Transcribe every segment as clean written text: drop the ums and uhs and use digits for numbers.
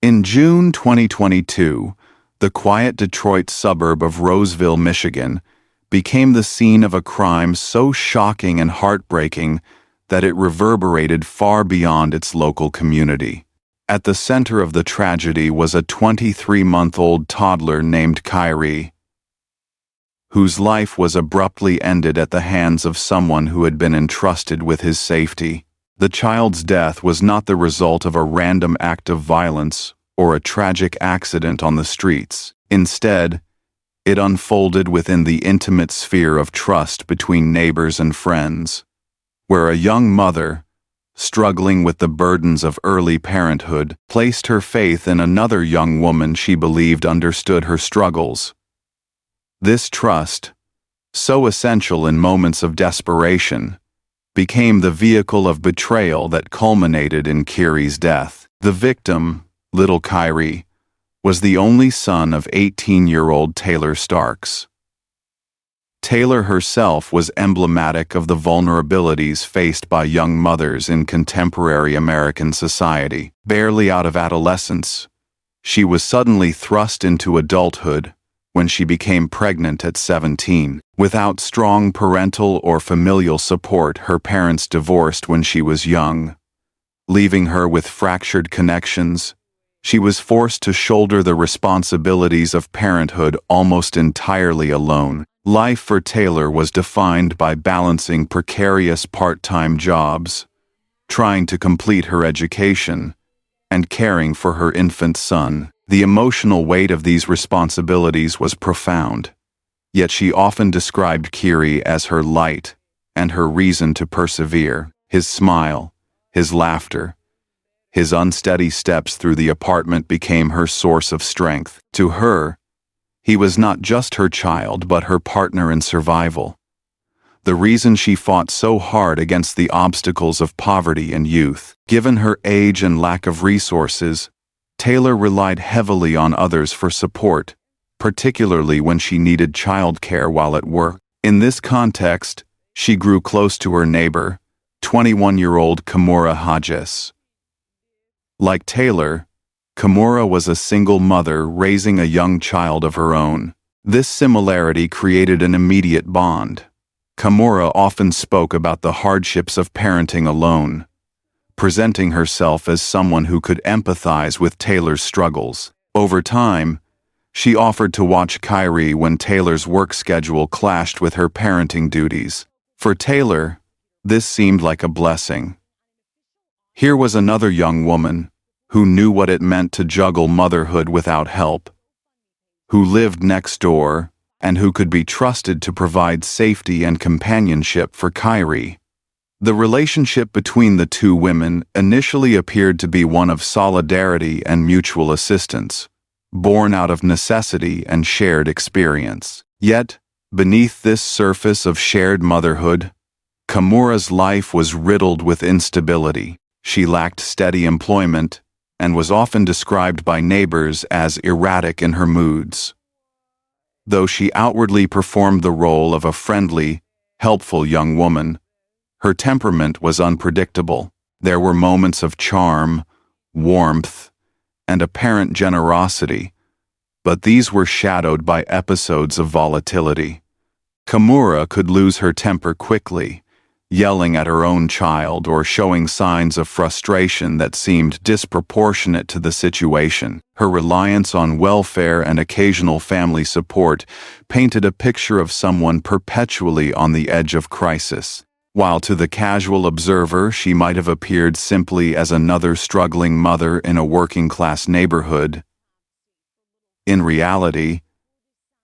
In June 2022, the quiet Detroit suburb of Roseville, Michigan, became the scene of a crime so shocking and heartbreaking that it reverberated far beyond its local community. At the center of the tragedy was a 23-month-old toddler named Kyrie, whose life was abruptly ended at the hands of someone who had been entrusted with his safety. The child's death was not the result of a random act of violence or a tragic accident on the streets. Instead, it unfolded within the intimate sphere of trust between neighbors and friends, where a young mother, struggling with the burdens of early parenthood, placed her faith in another young woman she believed understood her struggles. This trust, so essential in moments of desperation, became the vehicle of betrayal that culminated in Kyrie's death. The victim, little Kyrie, was the only son of 18-year-old Taylor Starks. Taylor herself was emblematic of the vulnerabilities faced by young mothers in contemporary American society. Barely out of adolescence, she was suddenly thrust into adulthood when she became pregnant at 17. Without strong parental or familial support, her parents divorced when she was young. Leaving her with fractured connections, she was forced to shoulder the responsibilities of parenthood almost entirely alone. Life for Taylor was defined by balancing precarious part-time jobs, trying to complete her education, and caring for her infant son. The emotional weight of these responsibilities was profound, yet she often described Kyrie as her light and her reason to persevere. His smile, his laughter, his unsteady steps through the apartment became her source of strength. To her, he was not just her child but her partner in survival. The reason she fought so hard against the obstacles of poverty and youth. Given her age and lack of resources, Taylor relied heavily on others for support, particularly when she needed childcare while at work. In this context, she grew close to her neighbor, 21-year-old Kimura Hodges. Like Taylor, Kimura was a single mother raising a young child of her own. This similarity created an immediate bond. Kimura often spoke about the hardships of parenting alone, presenting herself as someone who could empathize with Taylor's struggles. Over time, she offered to watch Kyrie when Taylor's work schedule clashed with her parenting duties. For Taylor, this seemed like a blessing. Here was another young woman who knew what it meant to juggle motherhood without help, who lived next door, and who could be trusted to provide safety and companionship for Kyrie. The relationship between the two women initially appeared to be one of solidarity and mutual assistance, born out of necessity and shared experience. Yet, beneath this surface of shared motherhood, Kimura's life was riddled with instability. She lacked steady employment and was often described by neighbors as erratic in her moods. Though she outwardly performed the role of a friendly, helpful young woman, her temperament was unpredictable. There were moments of charm, warmth, and apparent generosity, but these were shadowed by episodes of volatility. Kimura could lose her temper quickly, yelling at her own child or showing signs of frustration that seemed disproportionate to the situation. Her reliance on welfare and occasional family support painted a picture of someone perpetually on the edge of crisis. While to the casual observer she might have appeared simply as another struggling mother in a working-class neighborhood, in reality,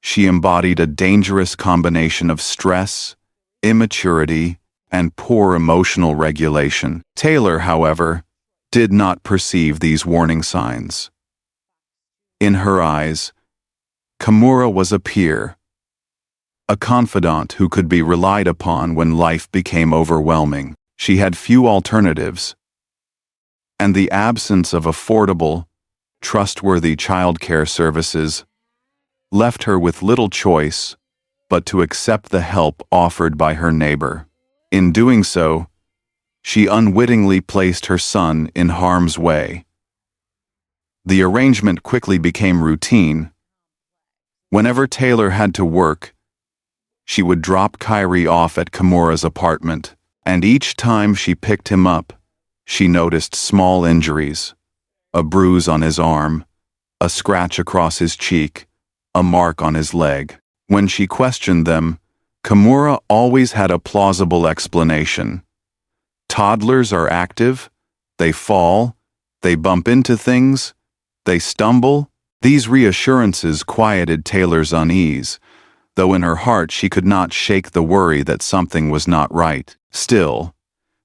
she embodied a dangerous combination of stress, immaturity, and poor emotional regulation. Taylor, however, did not perceive these warning signs. In her eyes, Kimura was a peer, a confidant who could be relied upon when life became overwhelming. She had few alternatives, and the absence of affordable, trustworthy childcare services left her with little choice but to accept the help offered by her neighbor. In doing so, she unwittingly placed her son in harm's way. The arrangement quickly became routine. Whenever Taylor had to work, she would drop Kyrie off at Kimura's apartment, and each time she picked him up, she noticed small injuries: a bruise on his arm, a scratch across his cheek, a mark on his leg. When she questioned them, Kimura always had a plausible explanation. Toddlers are active, they fall, they bump into things, they stumble. These reassurances quieted Taylor's unease, though in her heart she could not shake the worry that something was not right. Still,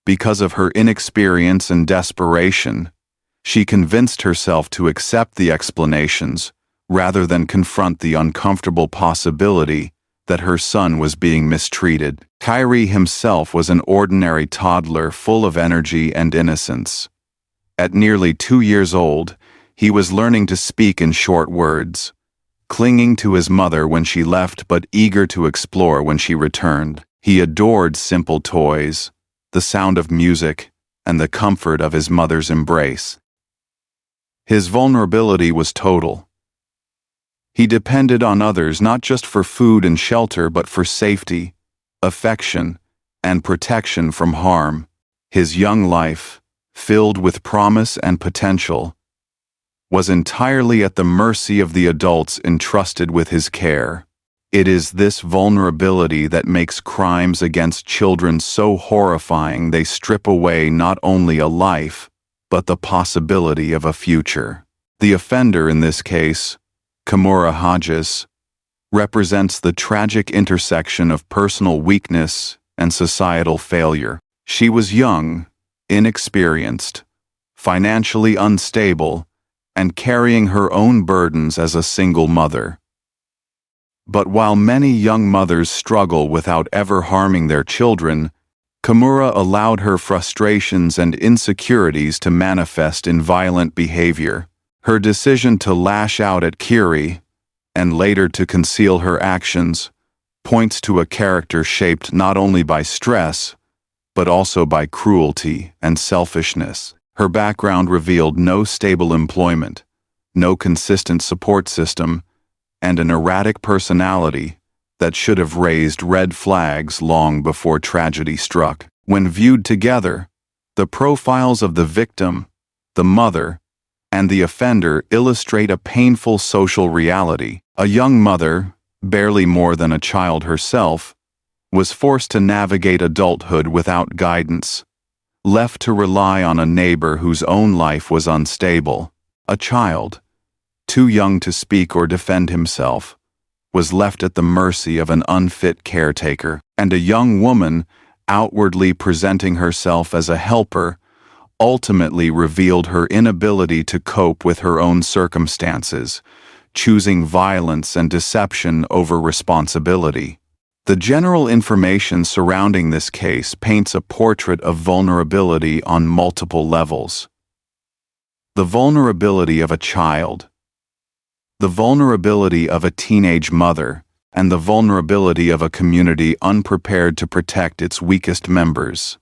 because of her inexperience and desperation, she convinced herself to accept the explanations rather than confront the uncomfortable possibility that her son was being mistreated. Kyrie himself was an ordinary toddler full of energy and innocence. At nearly 2 years old, he was learning to speak in short words, clinging to his mother when she left but eager to explore when she returned. He adored simple toys, the sound of music, and the comfort of his mother's embrace. His vulnerability was total. He depended on others not just for food and shelter but for safety, affection, and protection from harm. His young life, filled with promise and potential, was entirely at the mercy of the adults entrusted with his care. It is this vulnerability that makes crimes against children so horrifying. They strip away not only a life, but the possibility of a future. The offender in this case, Kimura Hodges, represents the tragic intersection of personal weakness and societal failure. She was young, inexperienced, financially unstable, and carrying her own burdens as a single mother. But while many young mothers struggle without ever harming their children, Kimura allowed her frustrations and insecurities to manifest in violent behavior. Her decision to lash out at Kyrie, and later to conceal her actions, points to a character shaped not only by stress, but also by cruelty and selfishness. Her background revealed no stable employment, no consistent support system, and an erratic personality that should have raised red flags long before tragedy struck. When viewed together, the profiles of the victim, the mother, and the offender illustrate a painful social reality. A young mother, barely more than a child herself, was forced to navigate adulthood without guidance, left to rely on a neighbor whose own life was unstable. A child, too young to speak or defend himself, was left at the mercy of an unfit caretaker. And a young woman, outwardly presenting herself as a helper, ultimately revealed her inability to cope with her own circumstances, choosing violence and deception over responsibility. The general information surrounding this case paints a portrait of vulnerability on multiple levels. The vulnerability of a child, the vulnerability of a teenage mother, and the vulnerability of a community unprepared to protect its weakest members.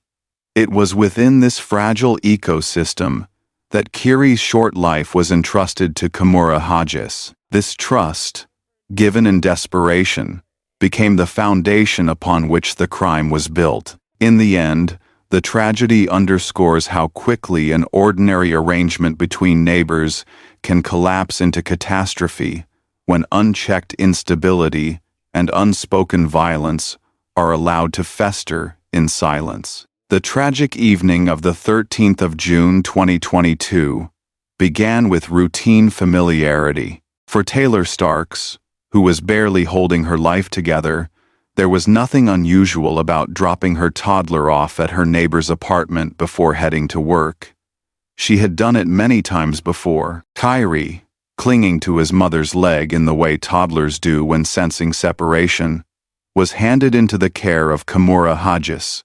It was within this fragile ecosystem that Kyrie's short life was entrusted to Kimura Hodges. This trust, given in desperation, became the foundation upon which the crime was built. In the end, the tragedy underscores how quickly an ordinary arrangement between neighbors can collapse into catastrophe when unchecked instability and unspoken violence are allowed to fester in silence. The tragic evening of the 13th of June 2022 began with routine familiarity. For Taylor Starks, who was barely holding her life together, there was nothing unusual about dropping her toddler off at her neighbor's apartment before heading to work. She had done it many times before. Kyrie, clinging to his mother's leg in the way toddlers do when sensing separation, was handed into the care of Kimura Hodges,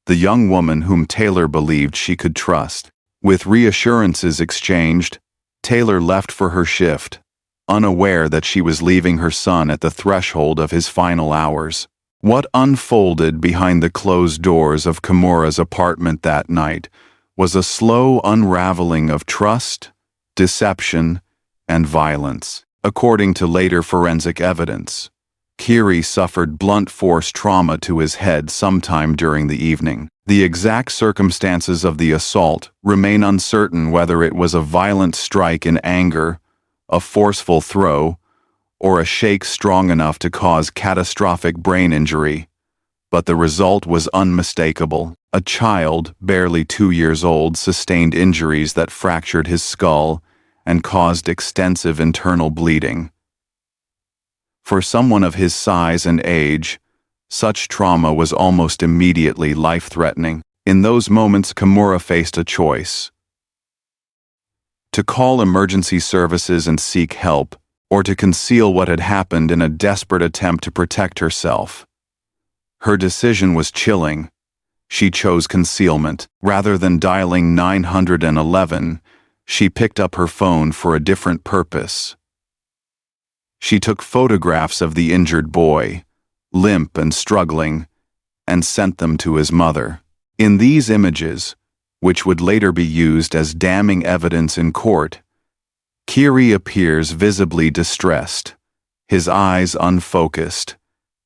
the young woman whom Taylor believed she could trust. With reassurances exchanged, Taylor left for her shift, unaware that she was leaving her son at the threshold of his final hours. What unfolded behind the closed doors of Kimura's apartment that night was a slow unraveling of trust, deception, and violence. According to later forensic evidence, Kiri suffered blunt force trauma to his head sometime during the evening. The exact circumstances of the assault remain uncertain, whether it was a violent strike in anger, a forceful throw, or a shake strong enough to cause catastrophic brain injury. But the result was unmistakable. A child, barely 2 years old, sustained injuries that fractured his skull and caused extensive internal bleeding. For someone of his size and age, such trauma was almost immediately life-threatening. In those moments, Kimura faced a choice: to call emergency services and seek help, or to conceal what had happened in a desperate attempt to protect herself. Her decision was chilling. She chose concealment. Rather than dialing 911, she picked up her phone for a different purpose. She took photographs of the injured boy, limp and struggling, and sent them to his mother. In these images, which would later be used as damning evidence in court, Kiri appears visibly distressed, his eyes unfocused,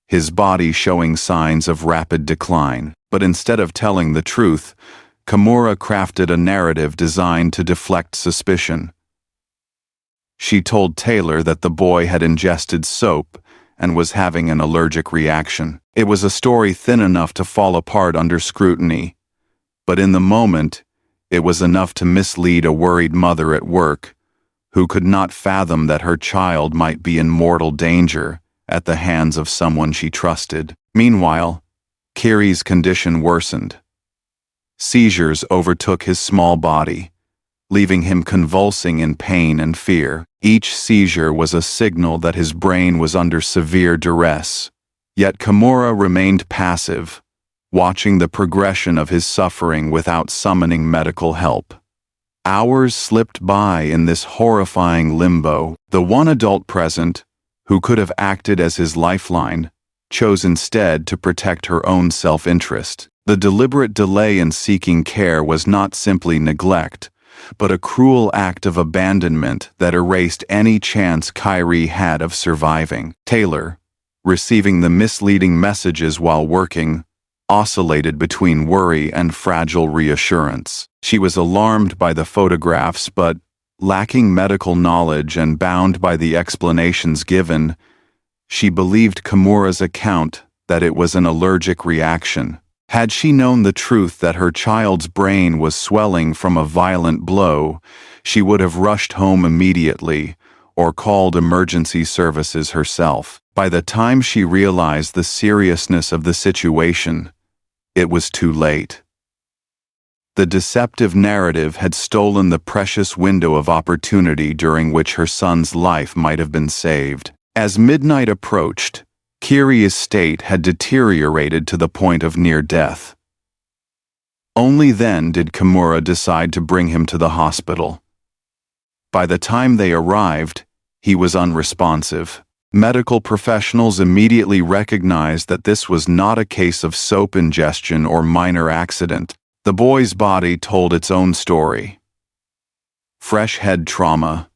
his body showing signs of rapid decline. But instead of telling the truth, Kimura crafted a narrative designed to deflect suspicion. She told Taylor that the boy had ingested soap and was having an allergic reaction. It was a story thin enough to fall apart under scrutiny, but in the moment, it was enough to mislead a worried mother at work who could not fathom that her child might be in mortal danger at the hands of someone she trusted. Meanwhile, Kiri's condition worsened. Seizures overtook his small body, leaving him convulsing in pain and fear. Each seizure was a signal that his brain was under severe duress. Yet Kimura remained passive, watching the progression of his suffering without summoning medical help. Hours slipped by in this horrifying limbo. The one adult present, who could have acted as his lifeline, chose instead to protect her own self-interest. The deliberate delay in seeking care was not simply neglect, but a cruel act of abandonment that erased any chance Kiri had of surviving. Taylor, receiving the misleading messages while working, oscillated between worry and fragile reassurance. She was alarmed by the photographs, but, lacking medical knowledge and bound by the explanations given, she believed Kimura's account that it was an allergic reaction. Had she known the truth that her child's brain was swelling from a violent blow, she would have rushed home immediately or called emergency services herself. By the time she realized the seriousness of the situation, it was too late. The deceptive narrative had stolen the precious window of opportunity during which her son's life might have been saved. As midnight approached, Kiri's state had deteriorated to the point of near death. Only then did Kimura decide to bring him to the hospital. By the time they arrived, he was unresponsive. Medical professionals immediately recognized that this was not a case of soap ingestion or minor accident. The boy's body told its own story. Fresh head trauma,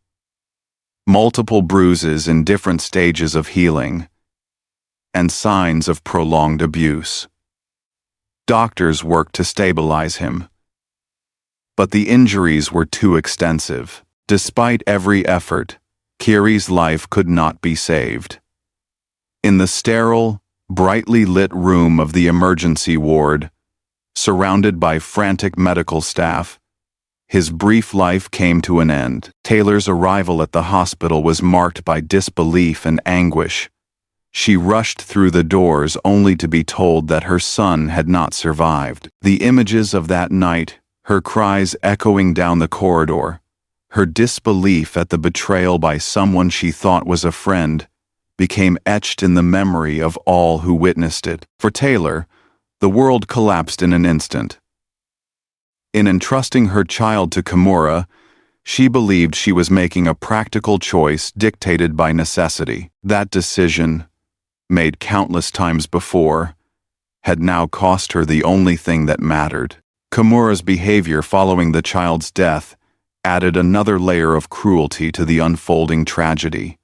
multiple bruises in different stages of healing, and signs of prolonged abuse. Doctors worked to stabilize him, but the injuries were too extensive. Despite every effort, Kiri's life could not be saved. In the sterile, brightly lit room of the emergency ward, surrounded by frantic medical staff, his brief life came to an end. Taylor's arrival at the hospital was marked by disbelief and anguish. She rushed through the doors only to be told that her son had not survived. The images of that night, her cries echoing down the corridor, her disbelief at the betrayal by someone she thought was a friend, became etched in the memory of all who witnessed it. For Taylor, the world collapsed in an instant. In entrusting her child to Kimura, she believed she was making a practical choice dictated by necessity. That decision, made countless times before, had now cost her the only thing that mattered. Kimura's behavior following the child's death added another layer of cruelty to the unfolding tragedy.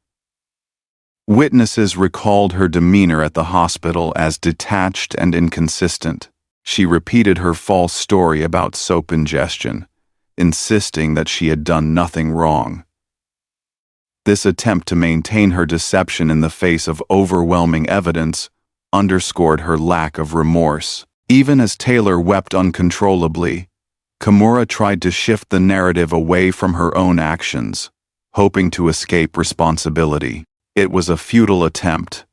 Witnesses recalled her demeanor at the hospital as detached and inconsistent. She repeated her false story about soap ingestion, insisting that she had done nothing wrong. This attempt to maintain her deception in the face of overwhelming evidence underscored her lack of remorse. Even as Taylor wept uncontrollably, Kimura tried to shift the narrative away from her own actions, hoping to escape responsibility. It was a futile attempt.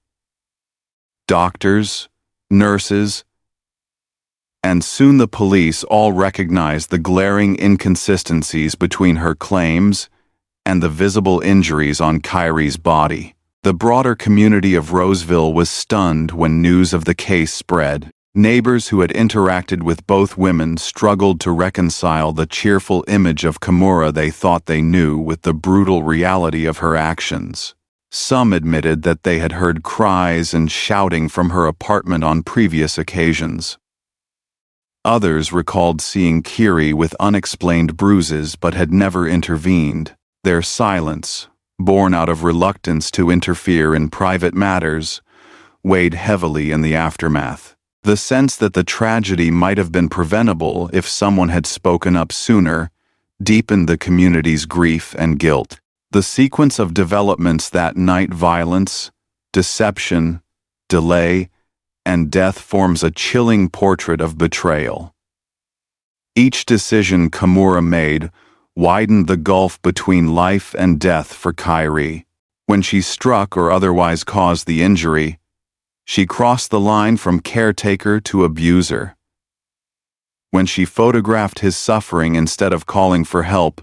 Doctors, nurses, and soon the police all recognized the glaring inconsistencies between her claims and the visible injuries on Kyrie's body. The broader community of Roseville was stunned when news of the case spread. Neighbors who had interacted with both women struggled to reconcile the cheerful image of Kimura they thought they knew with the brutal reality of her actions. Some admitted that they had heard cries and shouting from her apartment on previous occasions. Others recalled seeing Kyrie with unexplained bruises but had never intervened. Their silence, born out of reluctance to interfere in private matters, weighed heavily in the aftermath. The sense that the tragedy might have been preventable if someone had spoken up sooner deepened the community's grief and guilt. The sequence of developments that night, violence, deception, delay, and death, forms a chilling portrait of betrayal. Each decision Kimura made widened the gulf between life and death for Kyrie. When she struck or otherwise caused the injury, she crossed the line from caretaker to abuser. When she photographed his suffering instead of calling for help,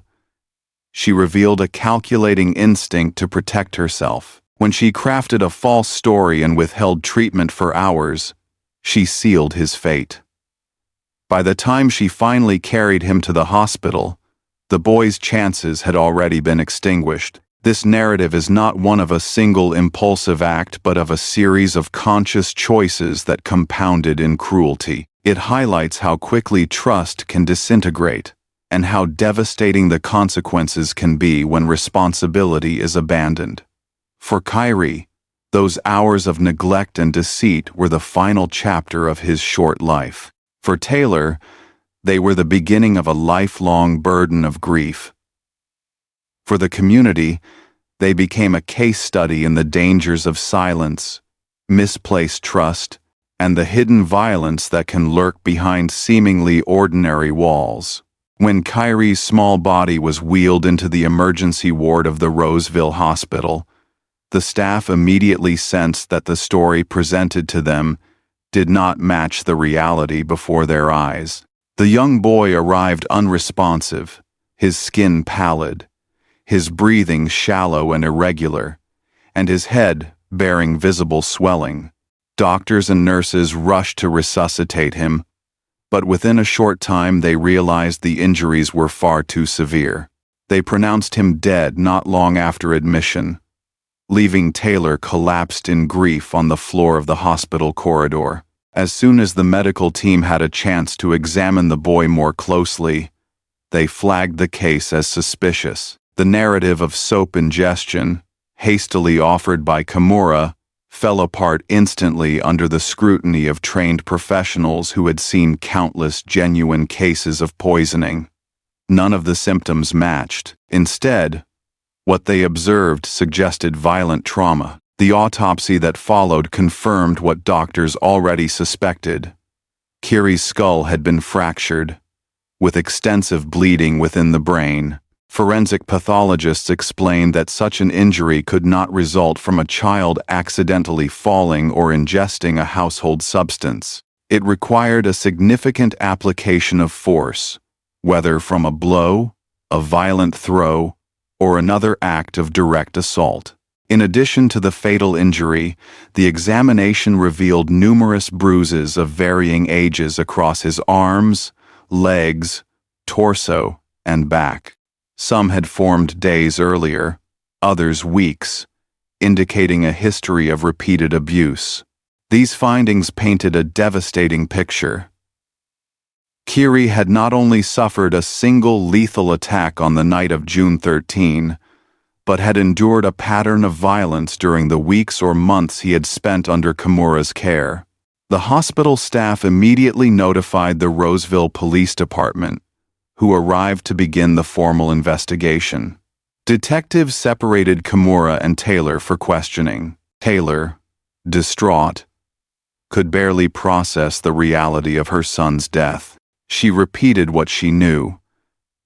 she revealed a calculating instinct to protect herself. When she crafted a false story and withheld treatment for hours, she sealed his fate. By the time she finally carried him to the hospital, the boy's chances had already been extinguished. This narrative is not one of a single impulsive act but of a series of conscious choices that compounded in cruelty. It highlights how quickly trust can disintegrate, and how devastating the consequences can be when responsibility is abandoned. For Kyrie, those hours of neglect and deceit were the final chapter of his short life. For Taylor, they were the beginning of a lifelong burden of grief. For the community, they became a case study in the dangers of silence, misplaced trust, and the hidden violence that can lurk behind seemingly ordinary walls. When Kyrie's small body was wheeled into the emergency ward of the Roseville Hospital, the staff immediately sensed that the story presented to them did not match the reality before their eyes. The young boy arrived unresponsive, his skin pallid, his breathing shallow and irregular, and his head bearing visible swelling. Doctors and nurses rushed to resuscitate him, but within a short time they realized the injuries were far too severe. They pronounced him dead not long after admission, leaving Taylor collapsed in grief on the floor of the hospital corridor. As soon as the medical team had a chance to examine the boy more closely, they flagged the case as suspicious. The narrative of soap ingestion, hastily offered by Kimura, fell apart instantly under the scrutiny of trained professionals who had seen countless genuine cases of poisoning. None of the symptoms matched. Instead, what they observed suggested violent trauma. The autopsy that followed confirmed what doctors already suspected. Kyrie's skull had been fractured, with extensive bleeding within the brain. Forensic pathologists explained that such an injury could not result from a child accidentally falling or ingesting a household substance. It required a significant application of force, whether from a blow, a violent throw, or another act of direct assault. In addition to the fatal injury, the examination revealed numerous bruises of varying ages across his arms, legs, torso, and back. Some had formed days earlier, others weeks, indicating a history of repeated abuse. These findings painted a devastating picture. Kiri had not only suffered a single lethal attack on the night of June 13, but had endured a pattern of violence during the weeks or months he had spent under Kimura's care. The hospital staff immediately notified the Roseville Police Department, who arrived to begin the formal investigation. Detectives separated Kimura and Taylor for questioning. Taylor, distraught, could barely process the reality of her son's death. She repeated what she knew,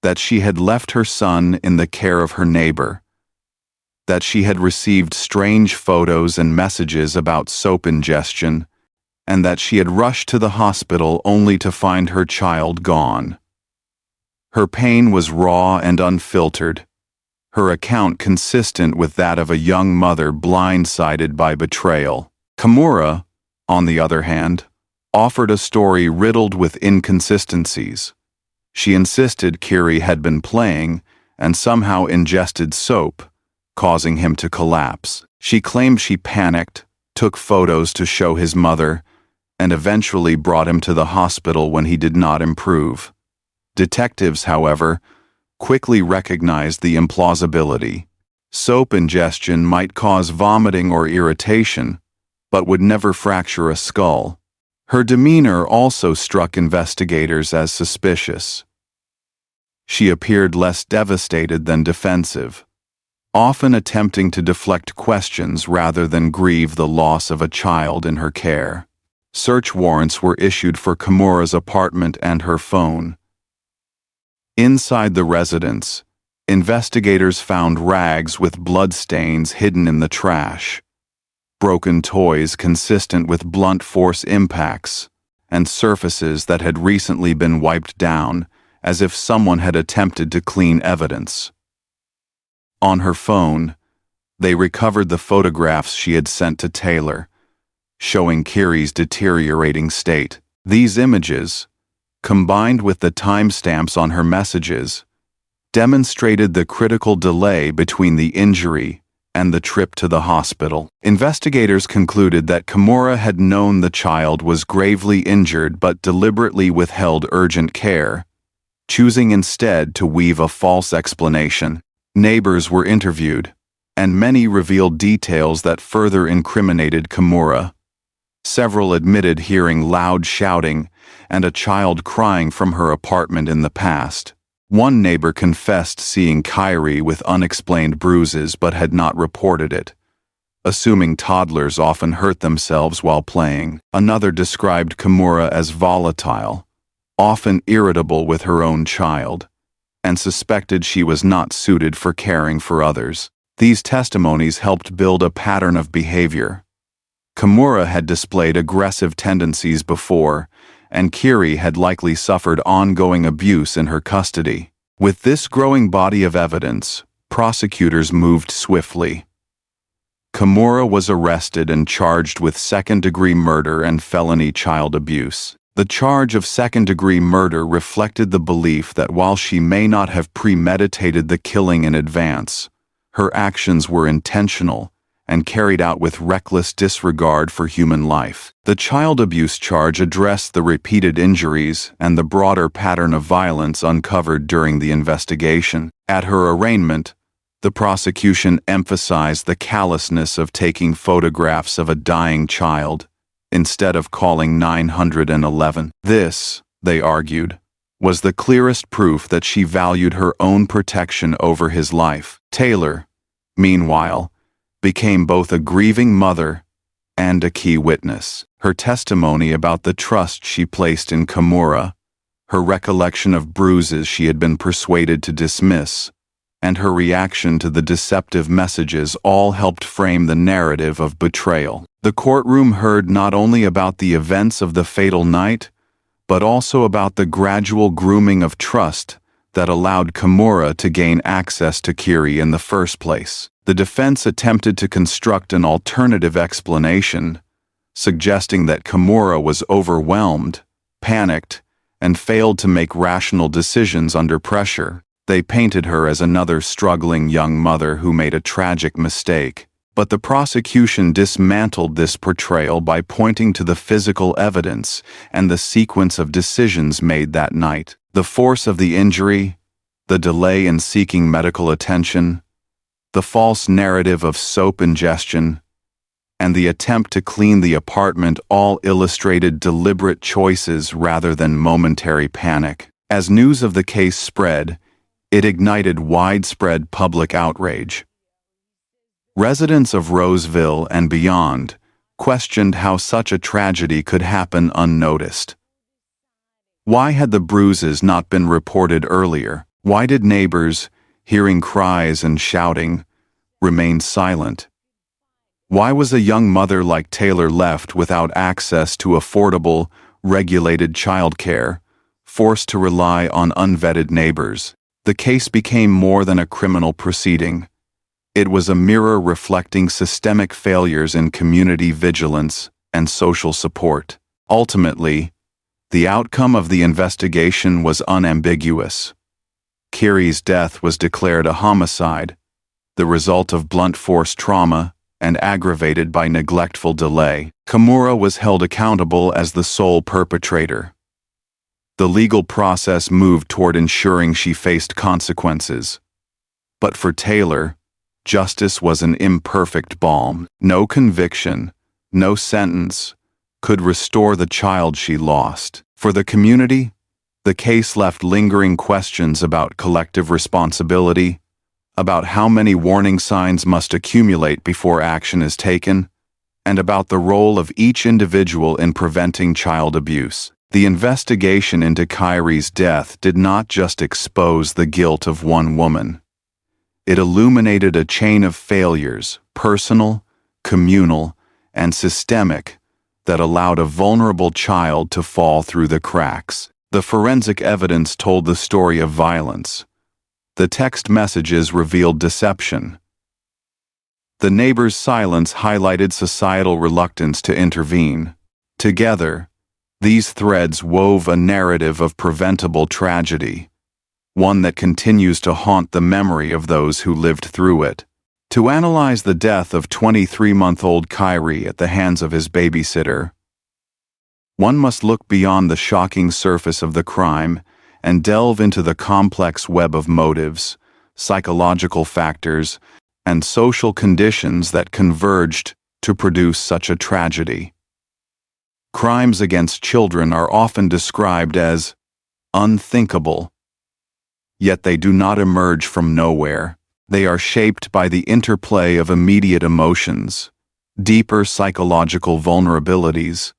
that she had left her son in the care of her neighbor, that she had received strange photos and messages about soap ingestion, and that she had rushed to the hospital only to find her child gone. Her pain was raw and unfiltered, her account consistent with that of a young mother blindsided by betrayal. Kimura, on the other hand, offered a story riddled with inconsistencies. She insisted Kiri had been playing and somehow ingested soap, causing him to collapse. She claimed she panicked, took photos to show his mother, and eventually brought him to the hospital when he did not improve. Detectives, however, quickly recognized the implausibility. Soap ingestion might cause vomiting or irritation, but would never fracture a skull. Her demeanor also struck investigators as suspicious. She appeared less devastated than defensive, often attempting to deflect questions rather than grieve the loss of a child in her care. Search warrants were issued for Kimura's apartment and her phone. Inside the residence, investigators found rags with bloodstains hidden in the trash, broken toys consistent with blunt force impacts, and surfaces that had recently been wiped down, as if someone had attempted to clean evidence. On her phone, they recovered the photographs she had sent to Taylor, showing Kiri's deteriorating state. These images, combined with the timestamps on her messages, demonstrated the critical delay between the injury and the trip to the hospital. Investigators concluded that Kimura had known the child was gravely injured but deliberately withheld urgent care, choosing instead to weave a false explanation. Neighbors were interviewed, and many revealed details that further incriminated Kimura. Several admitted hearing loud shouting and a child crying from her apartment in the past. One neighbor confessed seeing Kiri with unexplained bruises but had not reported it, assuming toddlers often hurt themselves while playing. Another described Kimura as volatile, often irritable with her own child, and suspected she was not suited for caring for others. These testimonies helped build a pattern of behavior. Kimura had displayed aggressive tendencies before, and Kiri had likely suffered ongoing abuse in her custody. With this growing body of evidence, prosecutors moved swiftly. Kimura was arrested and charged with second-degree murder and felony child abuse. The charge of second-degree murder reflected the belief that while she may not have premeditated the killing in advance, her actions were intentional and carried out with reckless disregard for human life. The child abuse charge addressed the repeated injuries and the broader pattern of violence uncovered during the investigation. At her arraignment, the prosecution emphasized the callousness of taking photographs of a dying child instead of calling 911. This, they argued, was the clearest proof that she valued her own protection over his life. Taylor, meanwhile, became both a grieving mother and a key witness. Her testimony about the trust she placed in Kimura, her recollection of bruises she had been persuaded to dismiss, and her reaction to the deceptive messages all helped frame the narrative of betrayal. The courtroom heard not only about the events of the fatal night, but also about the gradual grooming of trust that allowed Kimura to gain access to Kiri in the first place. The defense attempted to construct an alternative explanation, suggesting that Kimura was overwhelmed, panicked, and failed to make rational decisions under pressure. They painted her as another struggling young mother who made a tragic mistake. But the prosecution dismantled this portrayal by pointing to the physical evidence and the sequence of decisions made that night. The force of the injury, the delay in seeking medical attention, the false narrative of soap ingestion, and the attempt to clean the apartment all illustrated deliberate choices rather than momentary panic. As news of the case spread, it ignited widespread public outrage. Residents of Roseville and beyond questioned how such a tragedy could happen unnoticed. Why had the bruises not been reported earlier? Why did neighbors, hearing cries and shouting, remain silent? Why was a young mother like Taylor left without access to affordable, regulated childcare, forced to rely on unvetted neighbors? The case became more than a criminal proceeding. It was a mirror reflecting systemic failures in community vigilance and social support. Ultimately, the outcome of the investigation was unambiguous. Kiri's death was declared a homicide, the result of blunt force trauma and aggravated by neglectful delay. Kimura was held accountable as the sole perpetrator. The legal process moved toward ensuring she faced consequences. But for Taylor, justice was an imperfect balm. No conviction, no sentence, could restore the child she lost. For the community, the case left lingering questions about collective responsibility, about how many warning signs must accumulate before action is taken, and about the role of each individual in preventing child abuse. The investigation into Kiri's death did not just expose the guilt of one woman. It illuminated a chain of failures, personal, communal, and systemic, that allowed a vulnerable child to fall through the cracks. The forensic evidence told the story of violence. The text messages revealed deception. The neighbor's silence highlighted societal reluctance to intervene. Together, these threads wove a narrative of preventable tragedy, one that continues to haunt the memory of those who lived through it. To analyze the death of 23-month-old Kiri at the hands of his babysitter, one must look beyond the shocking surface of the crime and delve into the complex web of motives, psychological factors, and social conditions that converged to produce such a tragedy. Crimes against children are often described as unthinkable, yet they do not emerge from nowhere. They are shaped by the interplay of immediate emotions, deeper psychological vulnerabilities,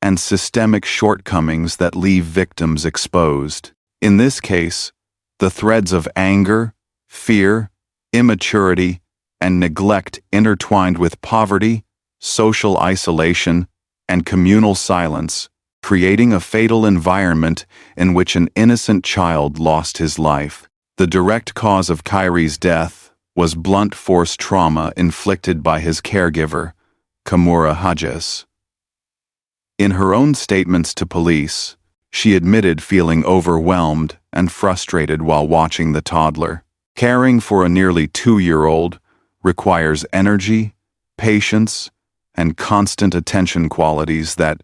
and systemic shortcomings that leave victims exposed. In this case, the threads of anger, fear, immaturity, and neglect intertwined with poverty, social isolation, and communal silence, creating a fatal environment in which an innocent child lost his life. The direct cause of Kiri's death was blunt force trauma inflicted by his caregiver, Kimura Hodges. In her own statements to police, she admitted feeling overwhelmed and frustrated while watching the toddler. Caring for a nearly 2-year-old requires energy, patience, and constant attention, qualities that,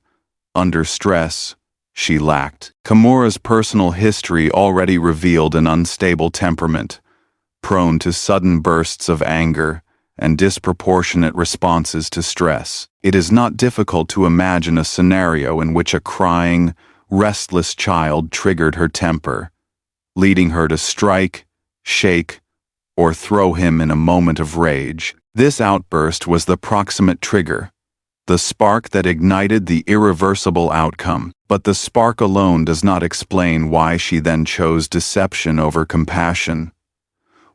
under stress, she lacked. Kimura's personal history already revealed an unstable temperament, prone to sudden bursts of anger and disproportionate responses to stress. It is not difficult to imagine a scenario in which a crying, restless child triggered her temper, leading her to strike, shake, or throw him in a moment of rage. This outburst was the proximate trigger, the spark that ignited the irreversible outcome. But the spark alone does not explain why she then chose deception over compassion,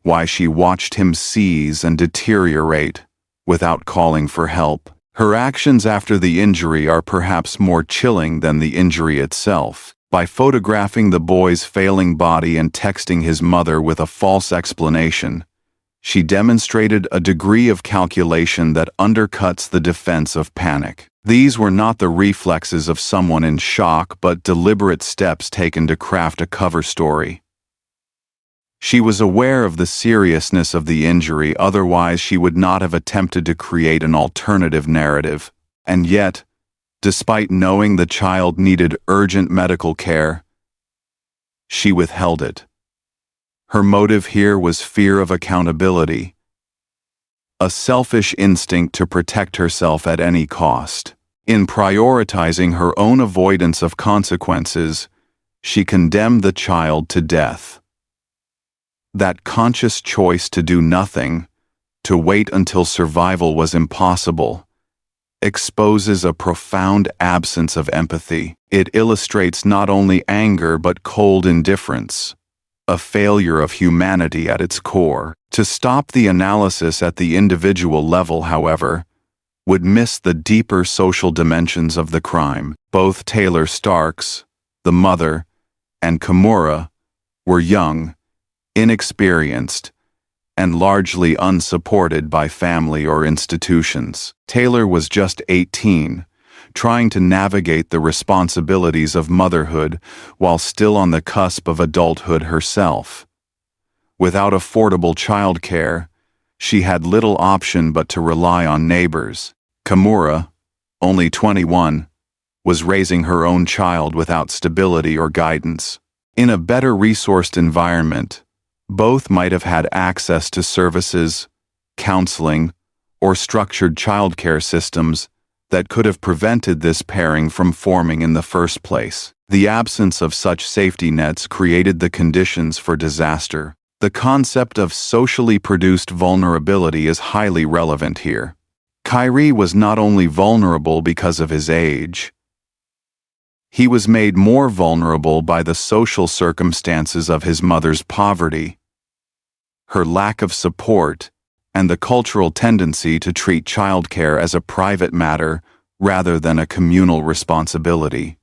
why she watched him seize and deteriorate without calling for help. Her actions after the injury are perhaps more chilling than the injury itself. By photographing the boy's failing body and texting his mother with a false explanation, she demonstrated a degree of calculation that undercuts the defense of panic. These were not the reflexes of someone in shock, but deliberate steps taken to craft a cover story. She was aware of the seriousness of the injury, otherwise she would not have attempted to create an alternative narrative. And yet, despite knowing the child needed urgent medical care, she withheld it. Her motive here was fear of accountability, a selfish instinct to protect herself at any cost. In prioritizing her own avoidance of consequences, she condemned the child to death. That conscious choice to do nothing, to wait until survival was impossible, exposes a profound absence of empathy. It illustrates not only anger but cold indifference, a failure of humanity at its core. To stop the analysis at the individual level, however, would miss the deeper social dimensions of the crime. Both Taylor Starks, the mother, and Kimura were young, inexperienced, and largely unsupported by family or institutions. Taylor was just 18, trying to navigate the responsibilities of motherhood while still on the cusp of adulthood herself. Without affordable childcare, she had little option but to rely on neighbors. Kimura, only 21, was raising her own child without stability or guidance. In a better resourced environment, both might have had access to services, counseling, or structured childcare systems that could have prevented this pairing from forming in the first place. The absence of such safety nets created the conditions for disaster. The concept of socially produced vulnerability is highly relevant here. Kyrie was not only vulnerable because of his age, he was made more vulnerable by the social circumstances of his mother's poverty, her lack of support, and the cultural tendency to treat childcare as a private matter rather than a communal responsibility.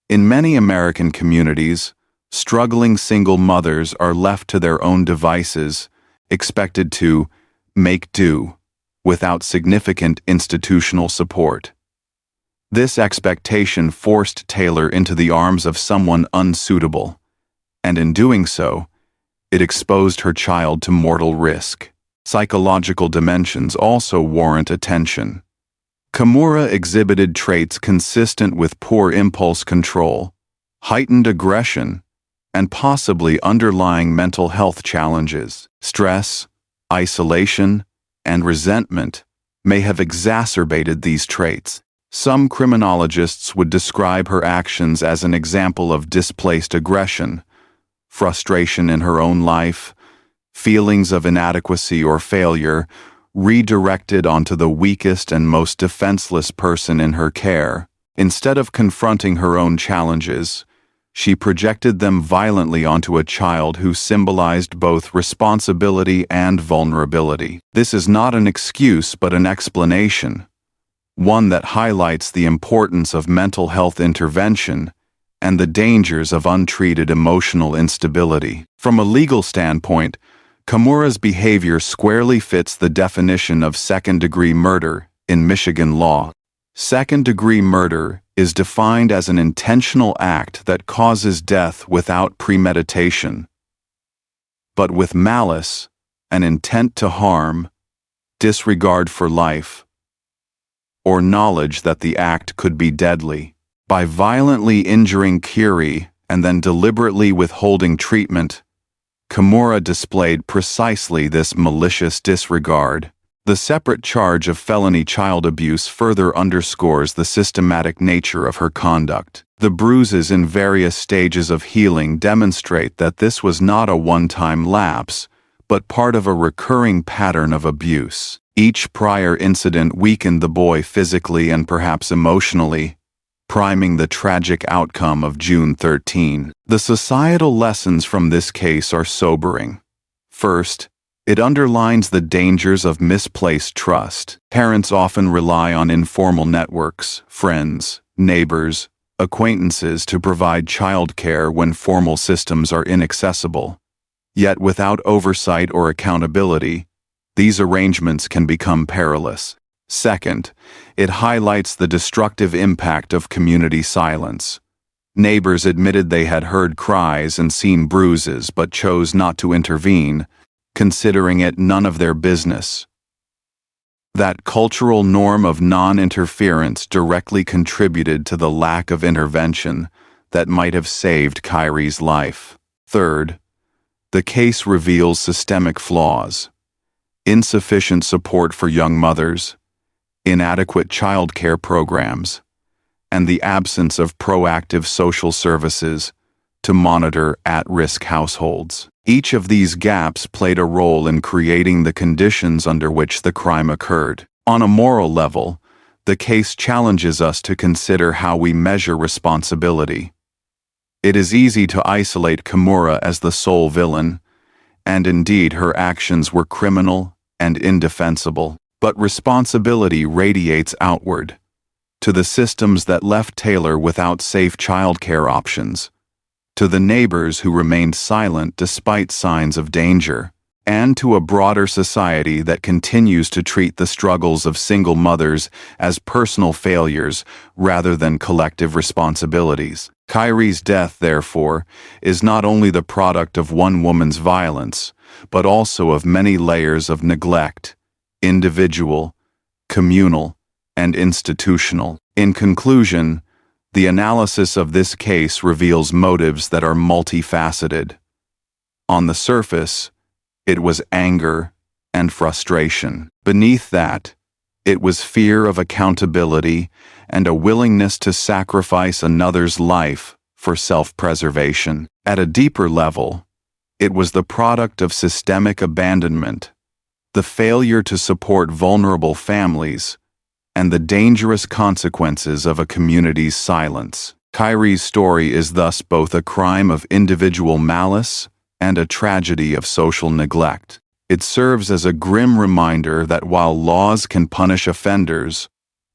In many American communities, struggling single mothers are left to their own devices, expected to make do without significant institutional support. This expectation forced Taylor into the arms of someone unsuitable, and in doing so, it exposed her child to mortal risk. Psychological dimensions also warrant attention. Kimura exhibited traits consistent with poor impulse control, heightened aggression, and possibly underlying mental health challenges. Stress, isolation, and resentment may have exacerbated these traits. Some criminologists would describe her actions as an example of displaced aggression, frustration in her own life, feelings of inadequacy or failure redirected onto the weakest and most defenseless person in her care. Instead of confronting her own challenges, she projected them violently onto a child who symbolized both responsibility and vulnerability. This is not an excuse but an explanation, one that highlights the importance of mental health intervention and the dangers of untreated emotional instability. From a legal standpoint, Kimura's behavior squarely fits the definition of second-degree murder in Michigan law. Second-degree murder is defined as an intentional act that causes death without premeditation, but with malice, an intent to harm, disregard for life, or knowledge that the act could be deadly. By violently injuring Kyrie and then deliberately withholding treatment, Kimura displayed precisely this malicious disregard. The separate charge of felony child abuse further underscores the systematic nature of her conduct. The bruises in various stages of healing demonstrate that this was not a one-time lapse, but part of a recurring pattern of abuse. Each prior incident weakened the boy physically and perhaps emotionally, priming the tragic outcome of June 13. The societal lessons from this case are sobering. First, it underlines the dangers of misplaced trust. Parents often rely on informal networks, friends, neighbors, acquaintances to provide childcare when formal systems are inaccessible. Yet without oversight or accountability, these arrangements can become perilous. Second, it highlights the destructive impact of community silence. Neighbors admitted they had heard cries and seen bruises but chose not to intervene, considering it none of their business. That cultural norm of non-interference directly contributed to the lack of intervention that might have saved Kyrie's life. Third, the case reveals systemic flaws: insufficient support for young mothers, inadequate child care programs, and the absence of proactive social services to monitor at-risk households. Each of these gaps played a role in creating the conditions under which the crime occurred. On a moral level, the case challenges us to consider how we measure responsibility. It is easy to isolate Kimura as the sole villain, and indeed her actions were criminal and indefensible. But responsibility radiates outward, to the systems that left Taylor without safe childcare options, to the neighbors who remained silent despite signs of danger, and to a broader society that continues to treat the struggles of single mothers as personal failures rather than collective responsibilities. Kyrie's death, therefore, is not only the product of one woman's violence, but also of many layers of neglect, individual, communal, and institutional. In conclusion, the analysis of this case reveals motives that are multifaceted. On the surface, it was anger and frustration. Beneath that, it was fear of accountability and a willingness to sacrifice another's life for self-preservation. At a deeper level, it was the product of systemic abandonment, the failure to support vulnerable families, and the dangerous consequences of a community's silence. Kyrie's story is thus both a crime of individual malice and a tragedy of social neglect. It serves as a grim reminder that while laws can punish offenders,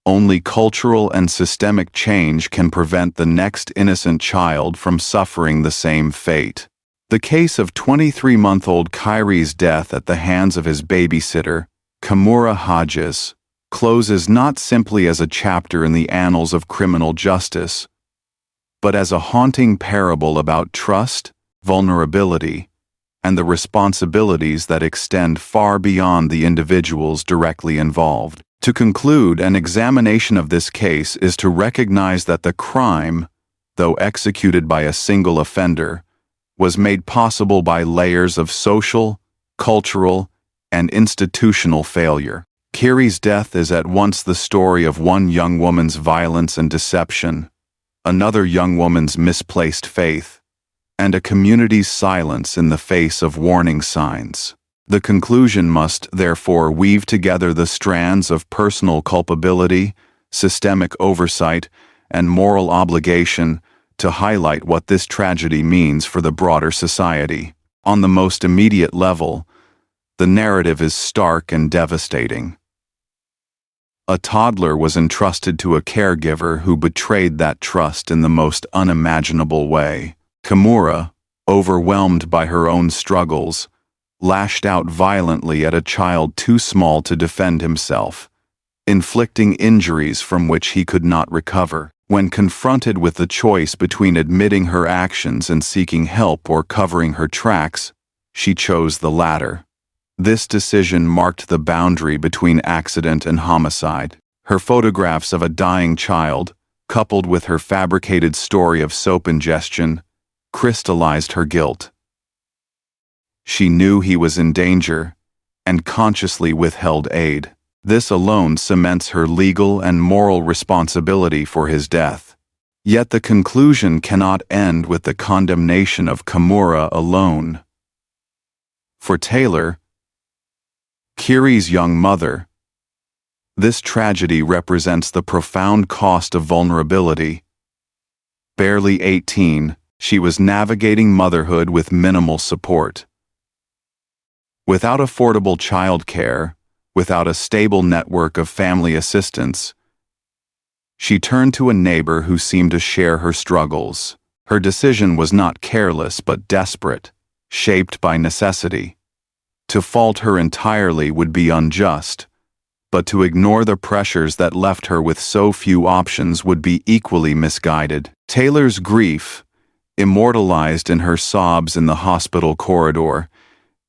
only cultural and systemic change can prevent the next innocent child from suffering the same fate. The case of 23-month-old Kyrie's death at the hands of his babysitter, Kimura Hodges, closes not simply as a chapter in the annals of criminal justice, but as a haunting parable about trust, vulnerability, and the responsibilities that extend far beyond the individuals directly involved. To conclude, an examination of this case is to recognize that the crime, though executed by a single offender, was made possible by layers of social, cultural, and institutional failure. Kyrie's death is at once the story of one young woman's violence and deception, another young woman's misplaced faith, and a community's silence in the face of warning signs. The conclusion must, therefore, weave together the strands of personal culpability, systemic oversight, and moral obligation to highlight what this tragedy means for the broader society. On the most immediate level, the narrative is stark and devastating. A toddler was entrusted to a caregiver who betrayed that trust in the most unimaginable way. Kimura, overwhelmed by her own struggles, lashed out violently at a child too small to defend himself, inflicting injuries from which he could not recover. When confronted with the choice between admitting her actions and seeking help or covering her tracks, she chose the latter. This decision marked the boundary between accident and homicide. Her photographs of a dying child, coupled with her fabricated story of soap ingestion, crystallized her guilt. She knew he was in danger and consciously withheld aid. This alone cements her legal and moral responsibility for his death. Yet the conclusion cannot end with the condemnation of Kimura alone. For Taylor, Kyrie's young mother, this tragedy represents the profound cost of vulnerability. Barely 18, she was navigating motherhood with minimal support. Without affordable childcare, without a stable network of family assistance, she turned to a neighbor who seemed to share her struggles. Her decision was not careless but desperate, shaped by necessity. To fault her entirely would be unjust, but to ignore the pressures that left her with so few options would be equally misguided. Taylor's grief, immortalized in her sobs in the hospital corridor,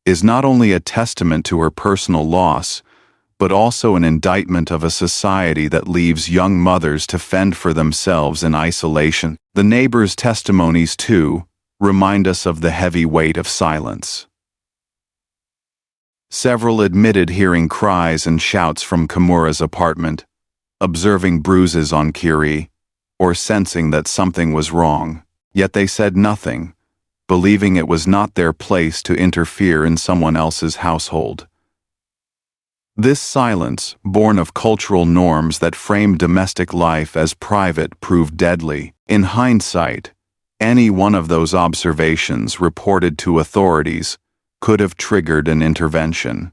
is not only a testament to her personal loss, but also an indictment of a society that leaves young mothers to fend for themselves in isolation. The neighbors' testimonies, too, remind us of the heavy weight of silence. Several admitted hearing cries and shouts from Kimura's apartment, observing bruises on Kiri, or sensing that something was wrong. Yet they said nothing, believing it was not their place to interfere in someone else's household. This silence, born of cultural norms that frame domestic life as private, proved deadly. In hindsight, any one of those observations reported to authorities could have triggered an intervention.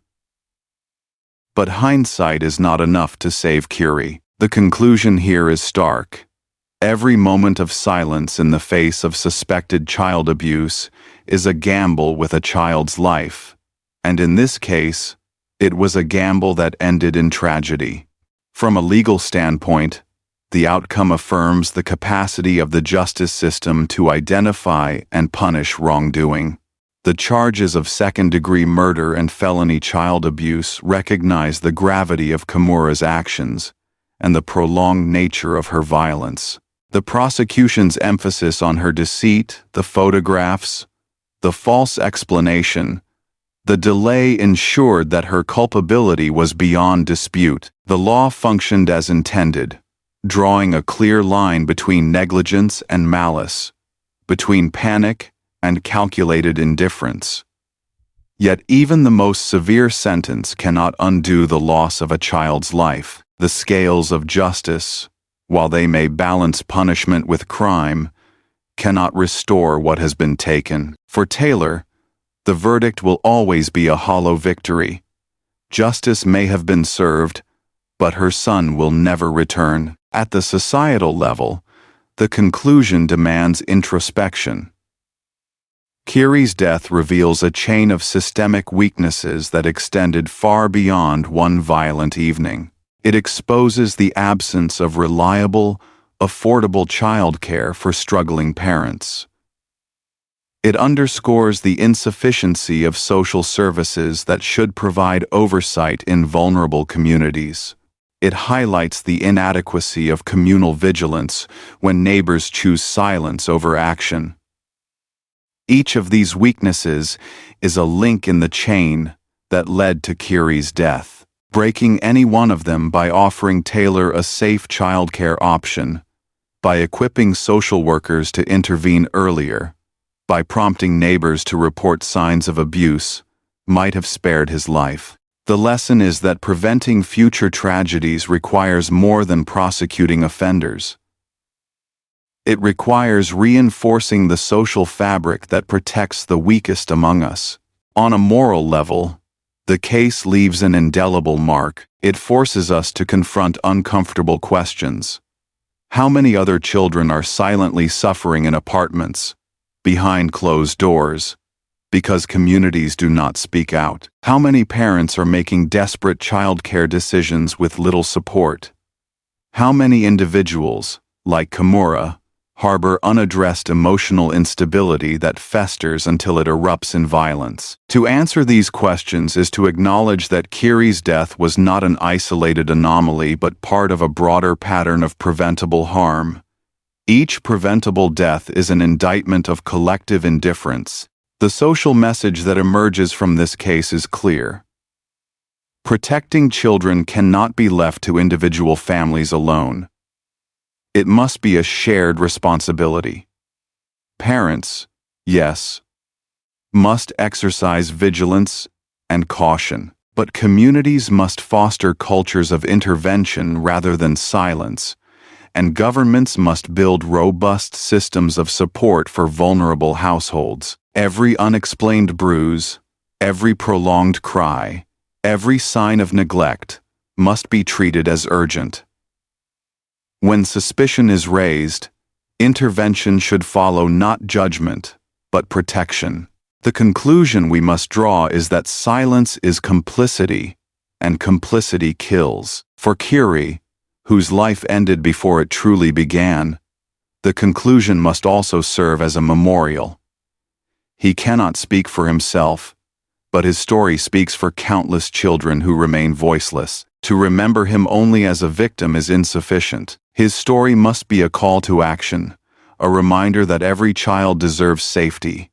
But hindsight is not enough to save Kiri. The conclusion here is stark. Every moment of silence in the face of suspected child abuse is a gamble with a child's life, and in this case, it was a gamble that ended in tragedy. From a legal standpoint, the outcome affirms the capacity of the justice system to identify and punish wrongdoing. The charges of second-degree murder and felony child abuse recognize the gravity of Kimura's actions and the prolonged nature of her violence. The prosecution's emphasis on her deceit, the photographs, the false explanation, the delay ensured that her culpability was beyond dispute. The law functioned as intended, drawing a clear line between negligence and malice, between panic and calculated indifference. Yet even the most severe sentence cannot undo the loss of a child's life. The scales of justice, while they may balance punishment with crime, cannot restore what has been taken. For Taylor, the verdict will always be a hollow victory. Justice may have been served, but her son will never return. At the societal level, the conclusion demands introspection. Kiri's death reveals a chain of systemic weaknesses that extended far beyond one violent evening. It exposes the absence of reliable, affordable childcare for struggling parents. It underscores the insufficiency of social services that should provide oversight in vulnerable communities. It highlights the inadequacy of communal vigilance when neighbors choose silence over action. Each of these weaknesses is a link in the chain that led to Kiri's death. Breaking any one of them by offering Taylor a safe childcare option, by equipping social workers to intervene earlier, by prompting neighbors to report signs of abuse, might have spared his life. The lesson is that preventing future tragedies requires more than prosecuting offenders. It requires reinforcing the social fabric that protects the weakest among us. On a moral level, the case leaves an indelible mark. It forces us to confront uncomfortable questions. How many other children are silently suffering in apartments, behind closed doors, because communities do not speak out? How many parents are making desperate childcare decisions with little support? How many individuals, like Kimura, harbor unaddressed emotional instability that festers until it erupts in violence? To answer these questions is to acknowledge that Kiri's death was not an isolated anomaly but part of a broader pattern of preventable harm. Each preventable death is an indictment of collective indifference. The social message that emerges from this case is clear. Protecting children cannot be left to individual families alone. It must be a shared responsibility. Parents, yes, must exercise vigilance and caution, but communities must foster cultures of intervention rather than silence, and governments must build robust systems of support for vulnerable households. Every unexplained bruise, every prolonged cry, every sign of neglect must be treated as urgent. When suspicion is raised, intervention should follow not judgment, but protection. The conclusion we must draw is that silence is complicity, and complicity kills. For Curie, whose life ended before it truly began, the conclusion must also serve as a memorial. He cannot speak for himself, but his story speaks for countless children who remain voiceless. To remember him only as a victim is insufficient. His story must be a call to action, a reminder that every child deserves safety,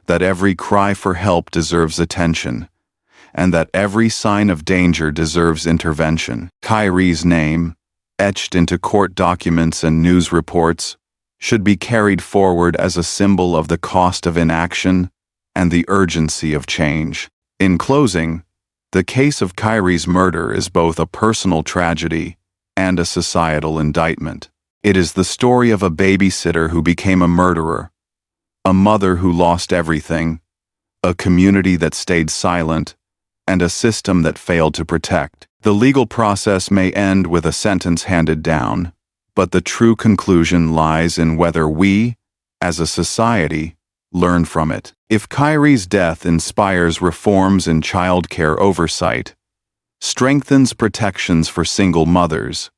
that every cry for help deserves attention, and that every sign of danger deserves intervention. Kyrie's name, etched into court documents and news reports, should be carried forward as a symbol of the cost of inaction and the urgency of change. In closing, the case of Kyrie's murder is both a personal tragedy and a societal indictment. It is the story of a babysitter who became a murderer, a mother who lost everything, a community that stayed silent, and a system that failed to protect. The legal process may end with a sentence handed down, but the true conclusion lies in whether we, as a society, learn from it. If Kyrie's death inspires reforms in childcare oversight, strengthens protections for single mothers,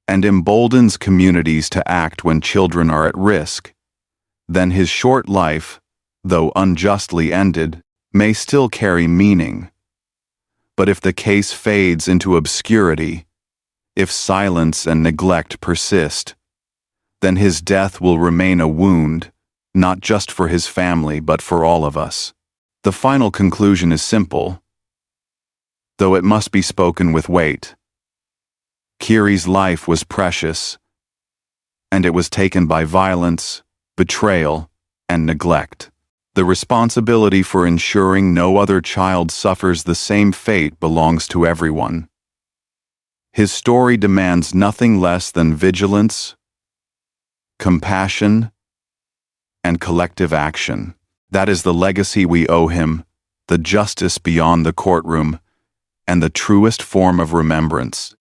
and emboldens communities to act when children are at risk, then his short life, though unjustly ended, may still carry meaning. But if the case fades into obscurity, if silence and neglect persist, then his death will remain a wound, not just for his family but for all of us. The final conclusion is simple, though it must be spoken with weight. Curie's life was precious, and it was taken by violence, betrayal, and neglect. The responsibility for ensuring no other child suffers the same fate belongs to everyone. His story demands nothing less than vigilance, compassion, and collective action. That is the legacy we owe him, the justice beyond the courtroom, and the truest form of remembrance.